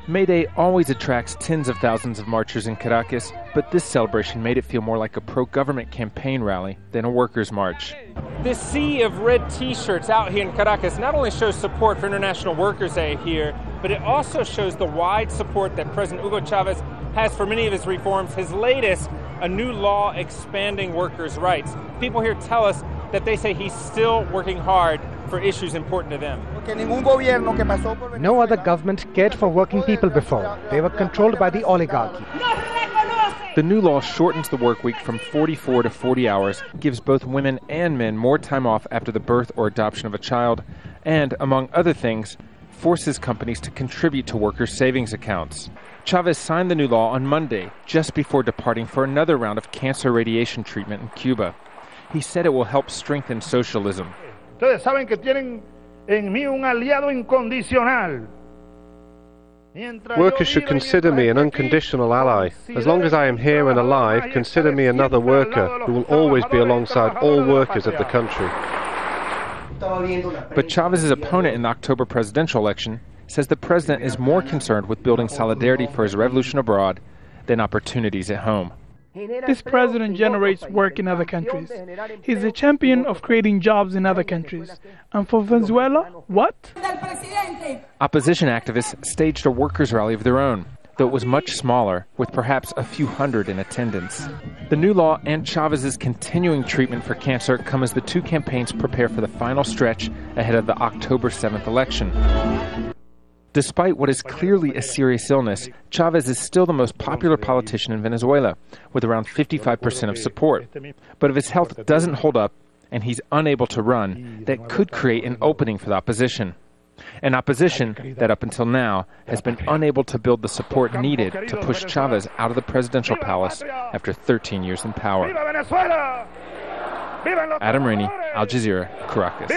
May Day always attracts tens of thousands of marchers in Caracas, but this celebration made it feel more like a pro-government campaign rally than a workers' march. This sea of red T-shirts out here in Caracas not only shows support for International Workers' Day here, but it also shows the wide support that President Hugo Chavez has for many of his reforms. His latest, a new law expanding workers' rights. People here tell us that they say he's still working hard for issues important to them. No other government cared for working people before. They were controlled by the oligarchy. The new law shortens the work week from 44 to 40 hours, gives both women and men more time off after the birth or adoption of a child, and, among other things, forces companies to contribute to workers' savings accounts. Chavez signed the new law on Monday, just before departing for another round of cancer radiation treatment in Cuba. He said it will help strengthen socialism. Ustedes saben que tienen en mí un aliado incondicional. Workers should consider me an unconditional ally. As long as I am here and alive, consider me another worker who will always be alongside all workers of the country. But Chavez's opponent in the October presidential election says the president is more concerned with building solidarity for his revolution abroad than opportunities at home. This president generates work in other countries. He's a champion of creating jobs in other countries. And for Venezuela, what? Opposition activists staged a workers' rally of their own, though it was much smaller, with perhaps a few hundred in attendance. The new law and Chavez's continuing treatment for cancer come as the two campaigns prepare for the final stretch ahead of the October 7th election. Despite what is clearly a serious illness, Chavez is still the most popular politician in Venezuela, with around 55% of support. But if his health doesn't hold up and he's unable to run, that could create an opening for the opposition. An opposition that up until now has been unable to build the support needed to push Chavez out of the presidential palace after 13 years in power. Adam Rainey, Al Jazeera, Caracas.